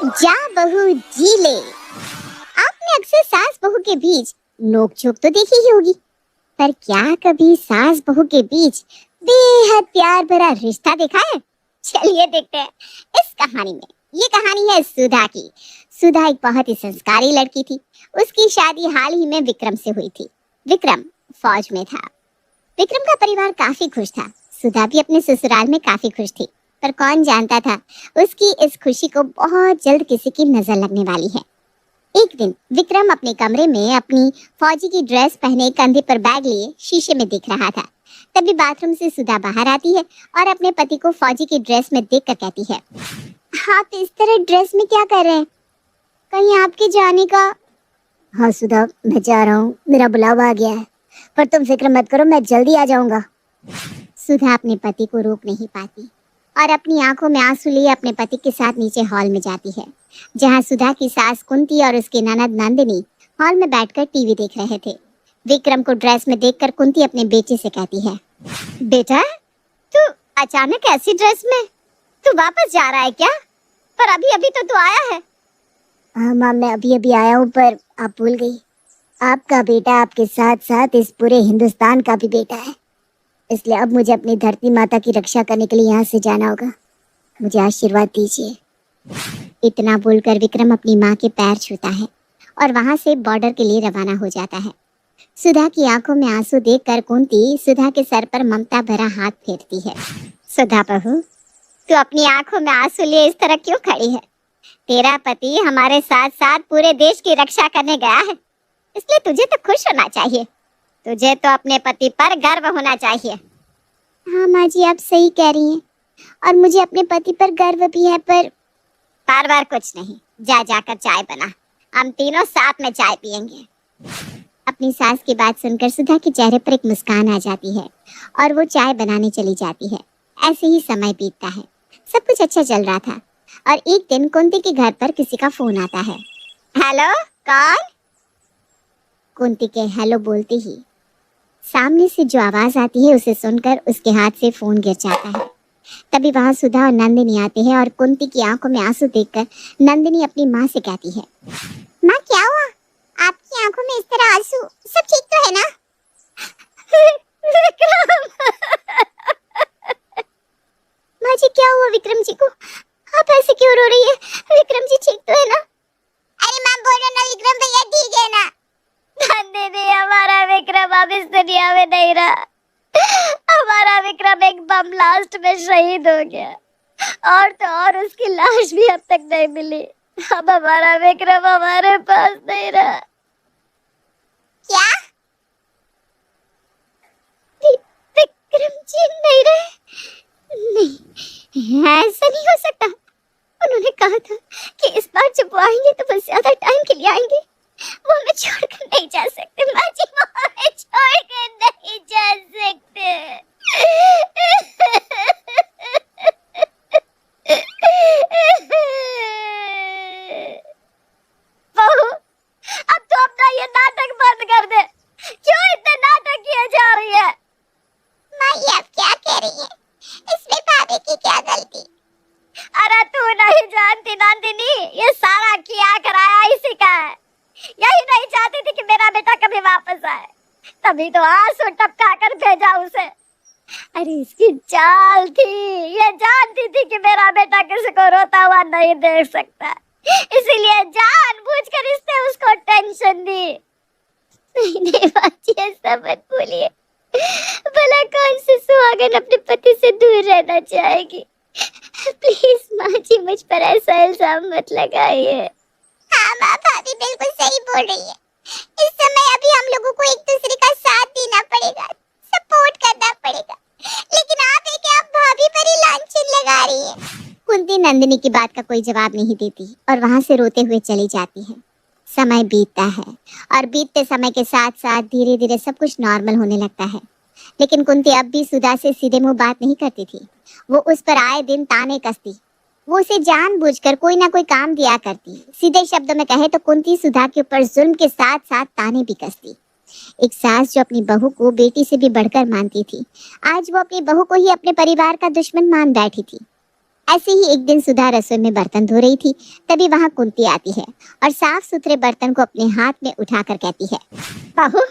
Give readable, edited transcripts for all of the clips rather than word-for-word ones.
जा बहू जी ले। आपने अक्सर सास बहू के बीच नोक-झोंक तो देखी ही होगी, पर क्या कभी सास बहू के बीच बेहद प्यार भरा रिश्ता देखा है? चलिए देखते हैं इस कहानी में। ये कहानी है सुधा की। सुधा एक बहुत ही संस्कारी लड़की थी। उसकी शादी हाल ही में विक्रम से हुई थी। विक्रम फौज में था। विक्रम का परिवार काफी खुश था। सुधा भी अपने ससुराल में काफी खुश थी, पर कौन जानता था उसकी इस खुशी को बहुत जल्द किसी की नजर लगने वाली है। एक दिन विक्रम अपने कमरे में अपनी फौजी की ड्रेस पहने कंधे पर बैग लिए शीशे में देख रहा था। तभी बाथरूम से सुधा बाहर आती है और अपने पति को फौजी की ड्रेस में देखकर कहती है, आप इस तरह ड्रेस में क्या कर रहे हैं? कहीं आपके जाने का? हाँ सुधा, मैं जा रहा हूँ, मेरा बुलावा आ गया है, पर तुम फिक्र मत करो, मैं जल्दी आ जाऊंगा। सुधा अपने पति को रोक नहीं पाती और अपनी आंखों में आंसू लिए अपने पति के साथ नीचे हॉल में जाती है, जहां सुधा की सास कुंती और उसकी ननद नंदिनी हॉल में बैठकर टीवी देख रहे थे। विक्रम को ड्रेस में देखकर कुंती अपने बेटे से कहती है, बेटा तू अचानक ऐसी ड्रेस में, तू वापस जा रहा है क्या? पर अभी अभी तो तू आया है। हाँ माँ, मैं अभी अभी आया हूँ, पर आप भूल गई, आपका बेटा आपके साथ साथ इस पूरे हिंदुस्तान का भी बेटा है, इसलिए अब मुझे अपनी धरती माता की रक्षा करने के लिए यहाँ से जाना होगा, मुझे आशीर्वाद दीजिए। इतना बोलकर विक्रम अपनी माँ के पैर छूता है और वहाँ से बॉर्डर के लिए रवाना हो जाता है। सुधा की आंखों में आंसू देखकर कुंती सुधा के सर पर ममता भरा हाथ फेरती है। सुधा बहू, तू अपनी आंखों में आंसू लिए इस तरह क्यों खड़ी है? तेरा पति हमारे साथ साथ पूरे देश की रक्षा करने गया है, इसलिए तुझे तो खुश होना चाहिए। तुझे तो अपने पति पर गर्व होना चाहिए। हाँ माँ जी, आप सही कह रही हैं, और मुझे अपने पति पर गर्व भी है, पर बार कुछ नहीं, जा जाकर चाय बना, हम तीनों साथ में चाय पियेंगे। अपनी सास की बात सुनकर सुधा के चेहरे पर एक मुस्कान आ जाती है और वो चाय बनाने चली जाती है। ऐसे ही समय बीतता है, सब कुछ अच्छा चल रहा था और एक दिन कुंती के घर पर किसी का फोन आता है। हेलो, कौन? कुंती के हेलो बोलते ही सामने से जो आवाज आती है उसे सुनकर उसके हाथ से फोन गिर जाता है। तभी वहां सुधा और नंदिनी आते हैं और कुंती की आंखों में आंसू देखकर नंदिनी अपनी माँ से कहती है, माँ क्या हुआ? आपकी आंखों में इस तरह आंसू, सब ठीक तो है ना? विक्रम! माँ जी क्या हुआ विक्रम जी को? आप ऐसे क्यों रो रही है? विक्रम जी ठीक तो है ना? अरे माँ बोलो ना, विक्रम भैया ठीक है ना? नंदिनी, हमारा विक्रम अब इस दुनिया में नहीं रहा। हमारा विक्रम एक बम ब्लास्ट में शहीद हो गया, और तो और उसकी लाश भी अब तक नहीं मिली। अब हमारा विक्रम हमारे पास नहीं रहा। क्या? विक्रम जी नहीं रहे? नहीं, ऐसा नहीं हो सकता। उन्होंने कहा था कि इस बार जब वो आएंगे तो बस ज्यादा टाइम के लिए आएंगे, वो हमें छोड़कर नहीं जा सकते। माँ जी, वो हमें छोड़कर नहीं जा सकते। बहू, अब तो अपना ये नाटक बंद कर दे। क्यों इतने नाटक किए जा रही है? माँ ये आप क्या कह रही है? इसमें भाभी की क्या गलती? अरे तू नहीं जानती नंदिनी, ये सारा किया कराया इसी का है। यही नहीं चाहती थी कि मेरा बेटा कभी वापस आए, तभी तो आंसू टपका कर भेजा उसे। अरे इसकी चाल थी, ये जानती थी कि मेरा बेटा किसी को रोता हुआ नहीं देख सकता, इसीलिए जानबूझकर इसने उसको टेंशन दी। नहीं बाजी, ऐसा मत बोलिए, भला कौन सी सुहागन अपने पति से दूर रहना चाहेगी? प्लीज माँ जी, मुझ पर ऐसा इल्जाम मत लगाइए। हाँ माँ, भाभी बिल्कुल सही बोल रही है। इस समय अभी हम लोगों को एक दूसरे का साथ देना पड़ेगा, सपोर्ट करना पड़ेगा, लेकिन आप एक आप भाभी पर ही लांछन लगा रही है। कुंती नंदिनी की बात का कोई जवाब नहीं देती और वहाँ से रोते हुए चली जाती है। समय बीतता है और बीतते समय के साथ साथ धीरे धीरे सब कुछ नॉर्मल होने लगता है, लेकिन कुंती अब भी सुधा से सीधे मुंह बात नहीं करती थी। वो उस पर आए दिन ताने कसती, वो उसे जानबूझकर कोई ना कोई काम दिया करती। सीधे शब्दों में कहे तो कुंती सुधा के ऊपर जुल्म के साथ साथ ताने भी कसती। एक सास जो अपनी बहू को बेटी से भी बढ़कर मानती थी, आज वो अपनी बहू को ही अपने परिवार का दुश्मन मान बैठी थी। ऐसे ही एक दिन सुधा रसोई में बर्तन धो रही थी। तभी वहां कुंती आती है और साफ सुथरे बर्तन को अपने हाथ में उठाकर कहती है, बहू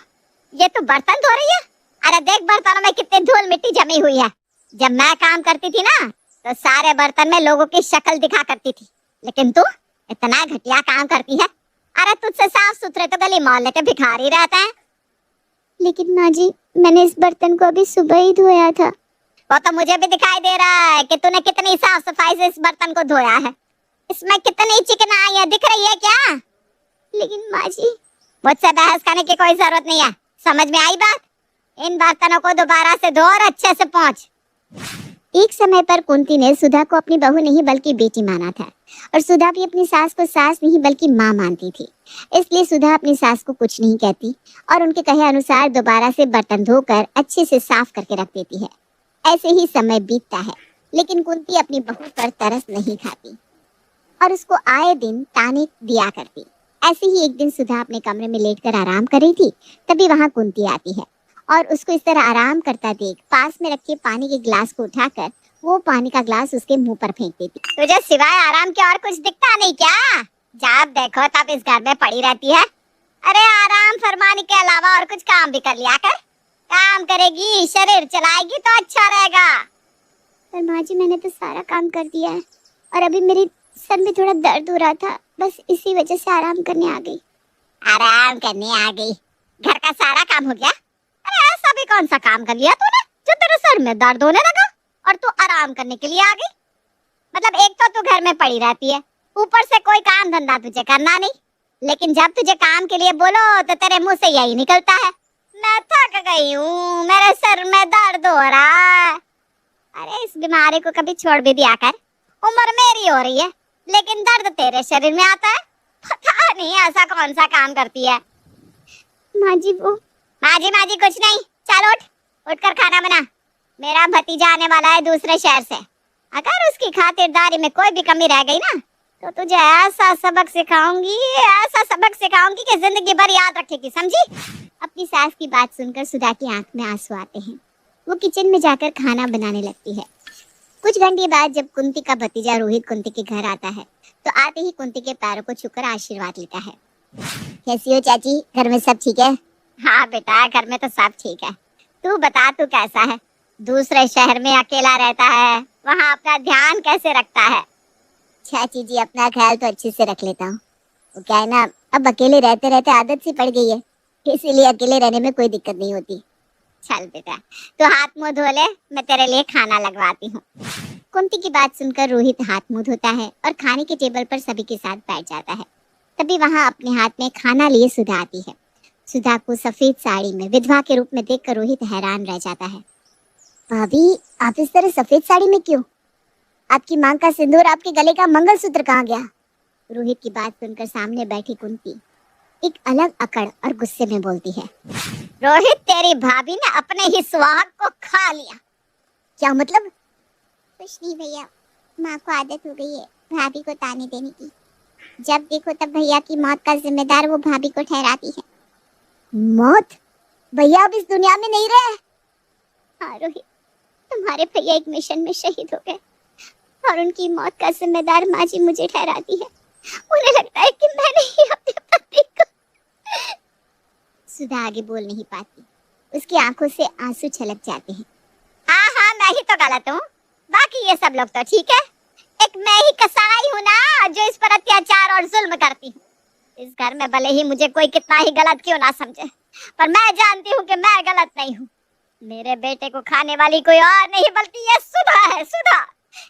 ये तो बर्तन धो रही है। अरे देख बर्तनों में कितनी धूल मिट्टी जमी हुई है। जब मैं काम करती थी ना तो सारे बर्तन में लोगों की शक्ल दिखा करती थी, लेकिन तू इतना घटिया काम करती है। अरे तुझसे साफ सुथरे तो गली मोहल्ले के भिखारी रहते हैं। लेकिन माँ जी मैंने इस बर्तन को अभी सुबह ही धोया था। वो तो मुझे भी दिखाई दे रहा है कि तूने कितनी साफ सफाई से इस बर्तन को धोया है। इसमें कितनी चिकनाई है दिख रही है क्या? लेकिन माँ जी मुझसे बहस करने की कोई जरूरत नहीं है। समझ में आई बात? इन बर्तनों को दोबारा से धो और अच्छे से पोंछ। एक समय पर कुंती ने सुधा को अपनी बहू नहीं बल्कि बेटी माना था और सुधा भी अपनी सास को सास नहीं बल्कि माँ मानती थी। इसलिए सुधा अपनी सास को कुछ नहीं कहती और उनके कहे अनुसार दोबारा से बर्तन धोकर अच्छे से साफ करके रख देती है। ऐसे ही समय बीतता है, लेकिन कुंती अपनी बहू पर तरस नहीं खाती और उसको आए दिन ताने दिया करती। ऐसे ही एक दिन सुधा अपने कमरे में लेटकर आराम कर रही थी। तभी वहां कुंती आती है और उसको इस तरह आराम करता देख पास में रखे पानी के गिलास को उठाकर वो पानी का ग्लास उसके मुंह पर फेंक देती। तुझे सिवाय आराम के और कुछ दिखता नहीं क्या? जब देखो तब इस घर में पड़ी रहती है। अरे आराम फरमाने के अलावा और कुछ काम भी कर लिया कर। काम करेगी शरीर चलाएगी तो अच्छा रहेगा। पर माँ जी मैंने तो सारा काम कर दिया है और अभी मेरे सर में थोड़ा दर्द हो रहा था, बस इसी वजह से आराम करने आ गई। आराम करने आ गई? घर का सारा काम हो गया? अरे ऐसा भी कौन सा काम कर लिया तूने जो तेरे सर में दर्द होने लगा और तू आराम करने के लिए आ गई? मतलब एक तो तू घर में पड़ी रहती है, ऊपर से कोई काम धंधा तुझे करना नहीं, लेकिन जब तुझे काम के लिए बोलो तो तेरे मुंह से यही निकलता है, मैं थक गई हूँ, मेरे सर में दर्द हो रहा है। अरे इस बीमारी को कभी छोड़ भी दिया कर। उम्र मेरी हो रही है लेकिन दर्द तेरे शरीर में आता है। पता नहीं ऐसा कौन सा काम करती है। माँ जी वो माँ जी कुछ नहीं, चल उठ कर खाना बना। मेरा भतीजा आने वाला है दूसरे शहर से। अगर उसकी खातिरदारी में कोई भी कमी रह गई ना तो तुझे ऐसा सबक सिखाऊंगी कि जिंदगी भर याद रखेगी, समझी? अपनी सास की बात सुनकर सुधा की आंख में आंसू आते हैं। वो किचन में जाकर खाना बनाने लगती है। कुछ घंटे बाद जब कुंती का भतीजा रोहित कुंती के घर आता है तो आते ही कुंती के पैरों को छूकर आशीर्वाद लेता है। कैसी हो चाची, घर में सब ठीक है? हाँ बेटा घर में तो सब ठीक है। तू बता तू कैसा है? दूसरे शहर में अकेला रहता है, वहाँ अपना ध्यान कैसे रखता है? चाची जी अपना ख्याल तो अच्छे से रख लेता हूँ। वो क्या है ना, अब अकेले रहते रहते आदत सी पड़ गई है, इसीलिए अकेले रहने में कोई दिक्कत नहीं होती। चल बेटा तो हाथ मुंह धो ले, मैं तेरे लिए खाना लगवाती हूँ। कुंती की बात सुनकर रोहित हाथ मुंह धोता है और खाने के टेबल पर सभी के साथ बैठ जाता है। तभी वहाँ अपने हाथ में खाना लिए सुधा आती है। सुधा को सफेद साड़ी में विधवा के रूप में देखकर रोहित हैरान रह जाता है। भाभी आप इस तरह सफेद साड़ी में क्यों? आपकी मांग का सिंदूर, आपके गले का मंगलसूत्र कहाँ गया? रोहित की बात सुनकर सामने बैठी कुंती एक अलग अकड़ और गुस्से में बोलती है, रोहित तेरी भाभी ने अपने ही सुहाग को खा लिया। क्या मतलब? कुछ नहीं भैया, माँ को आदत हो गई है भाभी को ताने देने की। जब देखो तब भैया की मौत का जिम्मेदार वो भाभी को ठहराती है। मौत? भैया अब इस दुनिया में नहीं रहे? हाँ रोहित, तुम्हारे भैया एक मिशन में शहीद हो गए और उनकी मौत का जिम्मेदार माँ जी मुझे ठहराती है। उन्हें लगता है कि मैंने ही अपने पति को। सुधा आगे बोल नहीं पाती, उसकी आंखों से आंसू छलक जाते हैं। हाँ मैं ही तो गलत हूँ, बाकी ये सब लोग तो ठीक है। एक मैं ही कसाई हूँ ना जो इस पर अत्याचार और जुल्म करती हूँ। इस घर में भले ही मुझे कोई कितना ही गलत क्यों ना समझे, पर मैं जानती हूँ कि मैं गलत नहीं हूँ। मेरे बेटे को खाने वाली कोई और नहीं बल्कि ये सुधा है। सुधा,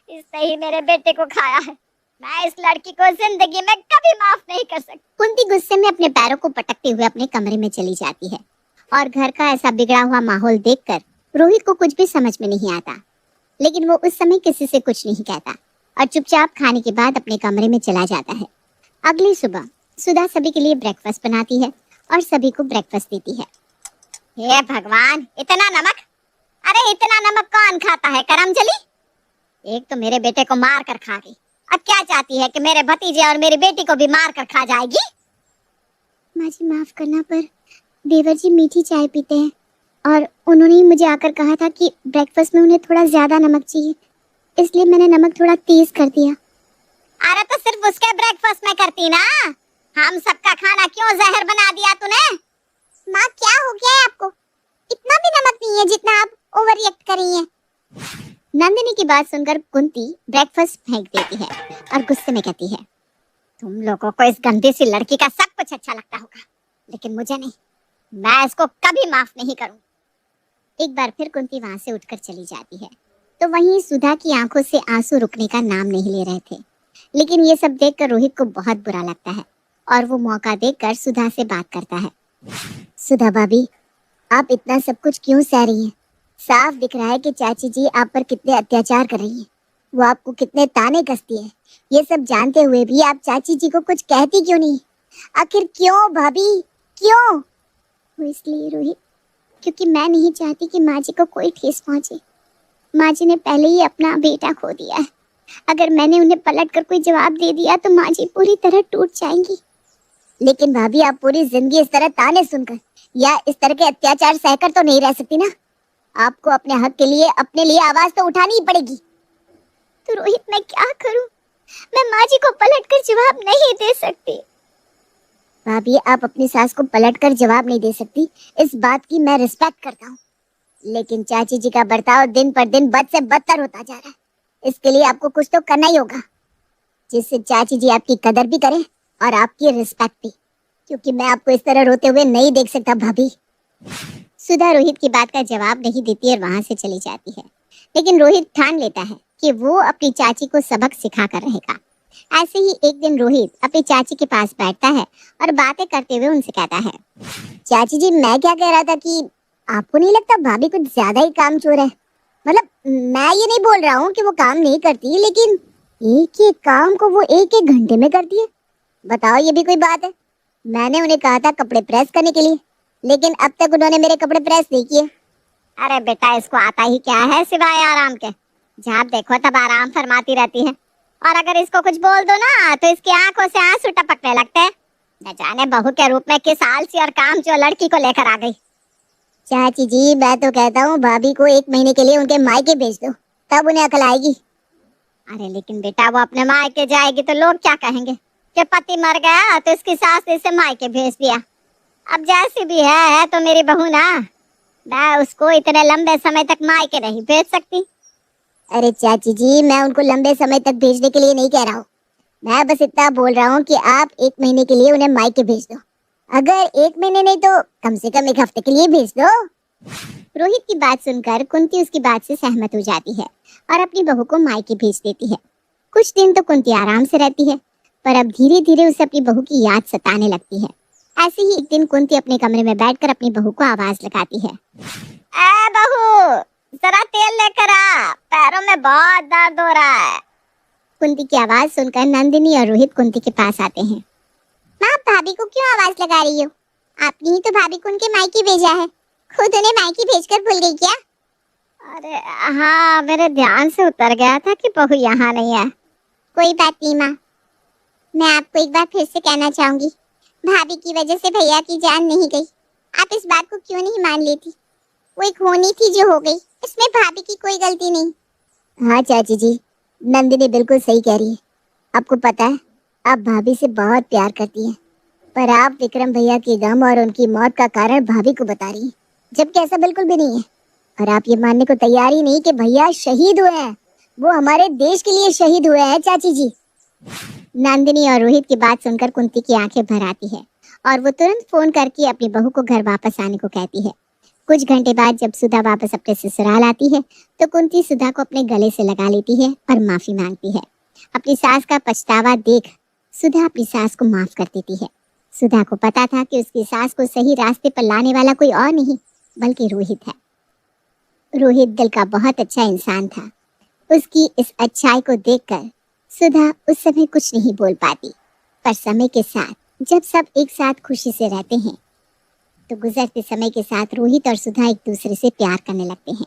इसने ही मेरे बेटे को खाया है। मैं इस लड़की को जिंदगी में कभी माफ नहीं कर सकती। कुंती गुस्से में अपने पैरों को पटकते हुए अपने कमरे में चली जाती है और घर का ऐसा बिगड़ा हुआ माहौल देखकर रोहित को कुछ भी समझ में नहीं आता, लेकिन वो उस समय किसी से कुछ नहीं कहता और चुपचाप खाने के बाद अपने कमरे में चला जाता है। अगली सुबह सुधा सभी के लिए ब्रेकफास्ट बनाती है और सभी को ब्रेकफास्ट देती है। हे भगवान, इतना नमक! अरे इतना नमक कौन खाता है करमजली? एक तो मेरे बेटे को मार कर खा गई, अब क्या चाहती है कि मेरे भतीजे और मेरी बेटी को भी मार कर खा जाएगी? माँ जी माफ करना, पर देवर जी मीठी चाय पीते हैं और उन्होंने ही मुझे आकर कहा था कि ब्रेकफास्ट में उन्हें थोड़ा ज्यादा नमक चाहिए, इसलिए मैंने नमक थोड़ा तेज कर दिया। अरे तो सिर्फ उसके ब्रेकफास्ट में करती ना, हम सबका खाना क्यों जहर बना दिया तूने? माँ क्या हो गया है आपको? इतना भी नमक नहीं है जितना आप ओवर रिएक्ट कर रही हैं। नंदिनी की बात सुनकर कुंती ब्रेकफास्ट फेंक देती है और गुस्से में कहती है, तुम लोगों को इस गंदी सी लड़की का सब कुछ अच्छा लगता होगा, लेकिन मुझे नहीं, मैं इसको कभी माफ नहीं करूं। एक बार फिर कुंती वहां से उठकर चली जाती है तो वहीं सुधा की आंखों से आंसू रुकने का नाम नहीं ले रहे थे। लेकिन ये सब देखकर रोहित को बहुत बुरा लगता है और वो मौका देखकर सुधा से बात करता है। सुधा भाभी, आप इतना सब कुछ क्यों सह रही हैं? साफ दिख रहा है कि चाची जी आप पर कितने अत्याचार कर रही हैं, वो आपको कितने ताने कसती है। ये सब जानते हुए भी आप चाची जी को कुछ कहती क्यों नहीं? आखिर क्यों भाभी, क्यों? वो इसलिए रोहित, क्योंकि मैं नहीं चाहती कि माँ जी को कोई ठेस पहुंचे। माँ जी ने पहले ही अपना बेटा खो दिया है। अगर मैंने उन्हें पलटकर कोई जवाब दे दिया तो माँ जी पूरी तरह टूट जाएंगी। लेकिन भाभी, आप पूरी जिंदगी इस तरह ताने सुनकर या इस तरह के अत्याचार सहकर तो नहीं रह सकती ना। आपको अपने हक के लिए अपने लिए आवाज तो उठानी ही पड़ेगी। तो रोहित, मैं क्या करूं? मैं माँ जी को पलटकर जवाब नहीं दे सकती। भाभी, आप अपनी सास को पलटकर जवाब नहीं दे सकती, इस बात की मैं रिस्पेक्ट करता हूँ, लेकिन चाची जी का बर्ताव दिन पर दिन बद से बदतर होता जा रहा है। इसके लिए आपको कुछ तो करना ही होगा, जिससे चाची जी आपकी कदर भी करें और आपकी रिस्पेक्ट भी, क्योंकि मैं आपको इस तरह रोते हुए नहीं देख सकता भाभी। सुधा रोहित की बात का जवाब नहीं देती और वहां से चली जाती है। लेकिन रोहित ठान लेता है कि वो अपनी चाची को सबक सिखा कर रहेगा। ऐसे ही एक दिन रोहित अपनी चाची के पास बैठता है और बातें करते हुए उनसे कहता है, चाची जी, मैं क्या कह रहा था कि आपको नहीं लगता भाभी कुछ ज्यादा ही कामचोर है? मतलब मैं ये नहीं बोल रहा हूँ कि वो काम नहीं करती, लेकिन एक एक काम को वो एक एक घंटे में करती है। बताओ, ये भी कोई बात है? मैंने उन्हें कहा था कपड़े प्रेस करने के लिए, लेकिन अब तक उन्होंने मेरे कपड़े प्रेस नहीं किए। अरे बेटा, इसको आता ही क्या है सिवाय आराम के? जब देखो तब आराम फरमाती रहती है, और अगर इसको कुछ बोल दो ना तो इसकी आंखों से आंसू टपकने लगते हैं। न जाने बहू के रूप में किस आलसी और कामचोर लड़की को लेकर आ गई। चाची जी, मैं तो कहता हूँ भाभी को 1 महीने के लिए उनके मायके भेज दो, तब उन्हें अकल आएगी। अरे लेकिन बेटा, वो अपने मायके जाएगी तो लोग क्या कहेंगे कि पति मर गया तो इसकी सास ने इसे मायके भेज दिया। अब जैसी भी है तो मेरी बहू ना, मैं उसको इतने लंबे समय तक मायके नहीं भेज सकती। अरे चाची जी, मैं उनको लंबे समय तक भेजने के लिए नहीं कह रहा हूँ, मैं बस इतना बोल रहा हूँ कि आप 1 महीने के लिए उन्हें मायके भेज दो। अगर 1 महीने नहीं तो कम से कम 1 हफ्ते के लिए भेज दो। रोहित की बात सुनकर कुंती उसकी बात से सहमत हो जाती है और अपनी बहू को मायके भेज देती है। कुछ दिन तो कुंती आराम से रहती है, पर अब धीरे धीरे उसे अपनी बहू की याद सताने लगती है। ऐसे ही एक दिन कुंती अपने कमरे में बैठकर अपनी बहू को आवाज लगाती है, ए बहू, जरा तेल लेकर आ, पैरों में बहुत दर्द हो रहा है। कुंती की आवाज सुनकर नंदिनी और रोहित कुंती के पास आते हैं। माँ, भाभी को क्यों आवाज लगा रही हो? आपने ही तो भाभी को उनके मायके भेजा है, खुद उन्हें मायके भेजकर भूल गई क्या? अरे हाँ, मेरे ध्यान से उतर गया था कि बहू यहाँ नहीं है। कोई बात नहीं माँ, मैं आपको एक बार फिर से कहना चाहूंगी, भाभी की वजह से भैया की जान नहीं गई। आप इस बात को क्यों नहीं मान लेती? वो एक होनी थी जो हो गई, इसमें भाभी की कोई गलती नहीं। हाँ चाची जी, नंदिनी बिल्कुल सही कह रही है। आपको पता है, आप भाभी से बहुत प्यार करती हैं, पर आप विक्रम भैया के गम और उनकी मौत का कारण भाभी को बता रही हैं, जबकि ऐसा बिल्कुल भी नहीं है। और आप ये मानने को तैयार ही नहीं कि भैया शहीद हुए हैं, वो हमारे देश के लिए शहीद हुए हैं चाची जी। नंदिनी और रोहित की बात सुनकर कुंती की आंखें भर आती है और वो तुरंत फोन करके अपनी बहू को घर वापस आने को कहती है। कुछ घंटे बाद जब सुधा वापस अपने ससुराल आती है तो कुंती सुधा को अपने गले से लगा लेती है और माफी मांगती है। अपनी सास का पछतावा देख सुधा अपनी सास को माफ कर देती है। सुधा को पता था कि उसकी सास को सही रास्ते पर लाने वाला कोई और नहीं बल्कि रोहित है। रोहित दिल का बहुत अच्छा इंसान था। उसकी इस अच्छाई को देखकर सुधा उस समय कुछ नहीं बोल पाती, पर समय के साथ जब सब एक साथ खुशी से रहते हैं तो गुजरते समय के साथ रोहित और सुधा एक दूसरे से प्यार करने लगते हैं।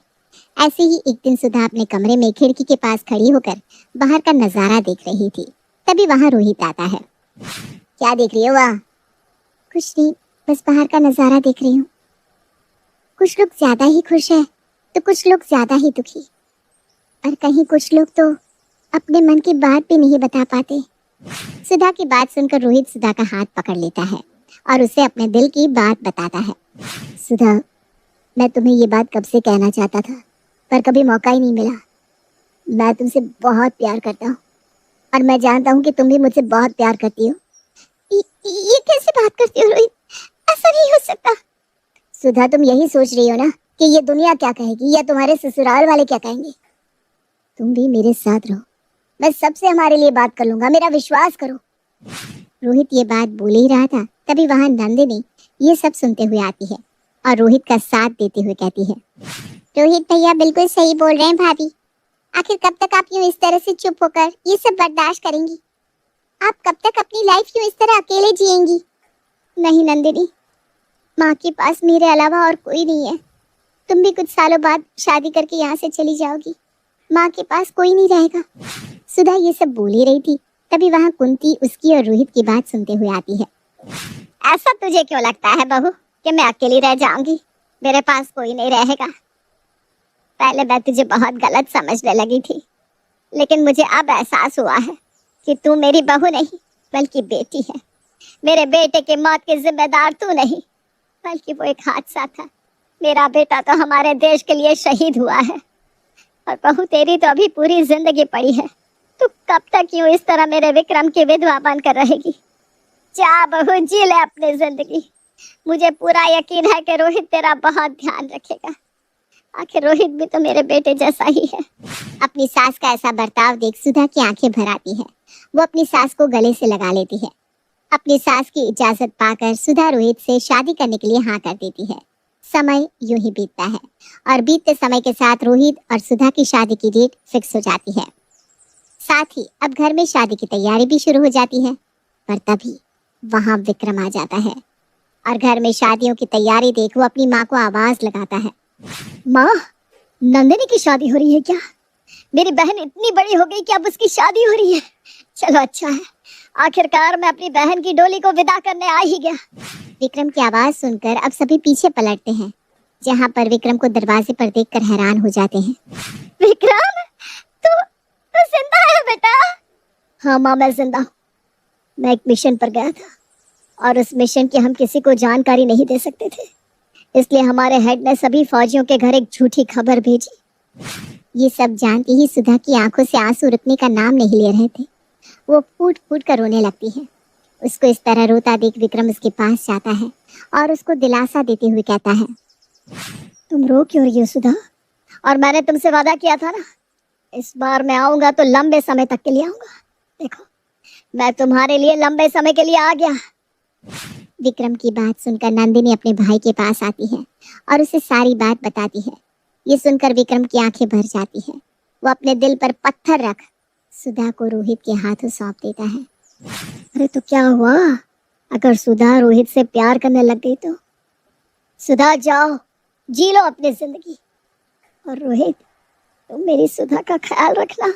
ऐसे ही एक दिन सुधा अपने कमरे में खिड़की के पास खड़ी होकर बाहर का नजारा देख रही थी। तभी वहां रोहित आता है। क्या देख रही हो वहाँ? कुछ नहीं, बस बाहर का नजारा देख रही हूँ। कुछ लोग ज्यादा ही खुश है तो कुछ लोग ज्यादा ही दुखी। और कहीं कुछ लोग तो अपने मन की बात भी नहीं बता पाते। सुधा की बात सुनकर रोहित सुधा का हाथ पकड़ लेता है और उसे अपने दिल की बात बताता है। सुधा, मैं तुम्हें ये बात कब से कहना चाहता था, पर कभी मौका ही नहीं मिला। मैं तुमसे बहुत प्यार करता हूँ और मैं जानता हूँ कि तुम भी मुझसे बहुत प्यार करती हो। ये कैसे बात करती हो रोहित? ऐसा नहीं हो सकता। सुधा, तुम यही सोच रही हो ना कि ये दुनिया क्या कहेगी या तुम्हारे ससुराल वाले क्या कहेंगे। तुम भी मेरे साथ रहो, मैं सबसे हमारे लिए बात कर लूंगा, मेरा विश्वास करो। रोहित ये बात बोल ही रहा था, तभी वहां नंदिनी ये सब सुनते हुए आती है और रोहित का साथ देते हुए कहती है, रोहित भैया बिल्कुल सही बोल रहे हैं भाभी। आखिर कब तक आप यूं इस तरह से चुप होकर ये सब बर्दाश्त करेंगी? आप कब तक अपनी लाइफ यूं इस तरह अकेले जिएंगी? नहीं नंदिनी, माँ के पास मेरे अलावा और कोई नहीं है। तुम भी कुछ सालों बाद शादी करके यहाँ से चली जाओगी, माँ के पास कोई नहीं रहेगा। सुधा ये सब बोल ही रही थी, तभी वहाँ कुंती उसकी और रोहित की बात सुनते हुए आती है। ऐसा तुझे क्यों लगता है बहू कि मैं अकेली रह जाऊंगी? मेरे पास कोई नहीं रहेगा। पहले मैं तुझे बहुत गलत समझने लगी थी, लेकिन मुझे अब एहसास हुआ है कि तू मेरी बहू नहीं बल्कि बेटी है। मेरे बेटे की मौत की जिम्मेदार तू नहीं, बल्कि वो एक हादसा था। मेरा बेटा तो हमारे देश के लिए शहीद हुआ है और बहू तेरी तो अभी पूरी जिंदगी पड़ी है। तू कब तक यूं इस तरह मेरे विक्रम की विधवा बनकर रहेगी? जा बहू, जी ले अपनी जिंदगी। मुझे पूरा यकीन है कि रोहित तेरा बहुत ध्यान रखेगा। आखिर रोहित भी तो मेरे बेटे जैसा ही है। अपनी सास का ऐसा बर्ताव देख सुधा की आंखें भर आती है। वो अपनी सास को गले से लगा लेती है। अपनी सास की इजाजत पाकर सुधा रोहित से शादी करने के लिए हाँ कर देती है। समय यूं ही बीतता है और बीतते समय के साथ रोहित और सुधा की शादी की डेट फिक्स हो जाती है। साथ ही अब घर में शादी की तैयारी भी शुरू हो जाती है। पर तभी वहां विक्रम आ जाता है और घर में शादियों की तैयारी देख वो अपनी माँ को आवाज लगाता है। माँ, नंदिनी की शादी हो रही है क्या? मेरी बहन इतनी बड़ी हो गई कि अब उसकी शादी हो रही है। चलो अच्छा है, आखिरकार मैं अपनी बहन की डोली को विदा करने आ ही गया। विक्रम की आवाज सुनकर अब सभी पीछे पलटते हैं, जहाँ पर विक्रम को दरवाजे पर देखकर हैरान हो जाते हैं। विक्रम, तू जिंदा है बेटा? हाँ माँ, मैं जिंदा हूँ। मैं एक मिशन पर गया था और उस मिशन की हम किसी को जानकारी नहीं दे सकते थे, इसलिए हमारे हेड ने सभी फौजियों के घर एक झूठी खबर भेजी। ये सब जानती ही सुधा की आंखों से आंसू रुकने का नाम नहीं ले रहे थे। वो फूट फूट कर रोने लगती है। उसको इस तरह रोता देख विक्रम उसके पास जाता है और उसको दिलासा देते हुए कहता है, तुम रो क्यों रही हो सुधा? और मैंने तुमसे वादा किया था ना, इस बार मैं आऊंगा तो लंबे समय तक के लिए आऊंगा। देखो, मैं तुम्हारे लिए लंबे समय के लिए आ गया। विक्रम की बात सुनकर नंदिनी अपने भाई के पास आती है और उसे सारी बात बताती है। ये सुनकर विक्रम की आंखें भर जाती है। वो अपने दिल पर पत्थर रख सुधा को रोहित के हाथों सौंप देता है। अरे तो क्या हुआ अगर सुधा रोहित से प्यार करने लग गई तो? सुधा जाओ, जी लो अपनी जिंदगी, और रोहित तुम मेरी सुधा का ख्याल रखना।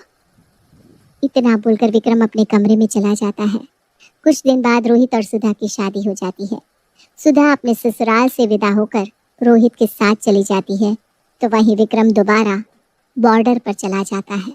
इतना बोलकर विक्रम अपने कमरे में चला जाता है। कुछ दिन बाद रोहित और सुधा की शादी हो जाती है। सुधा अपने ससुराल से विदा होकर रोहित के साथ चली जाती है, तो वहीं विक्रम दोबारा बॉर्डर पर चला जाता है।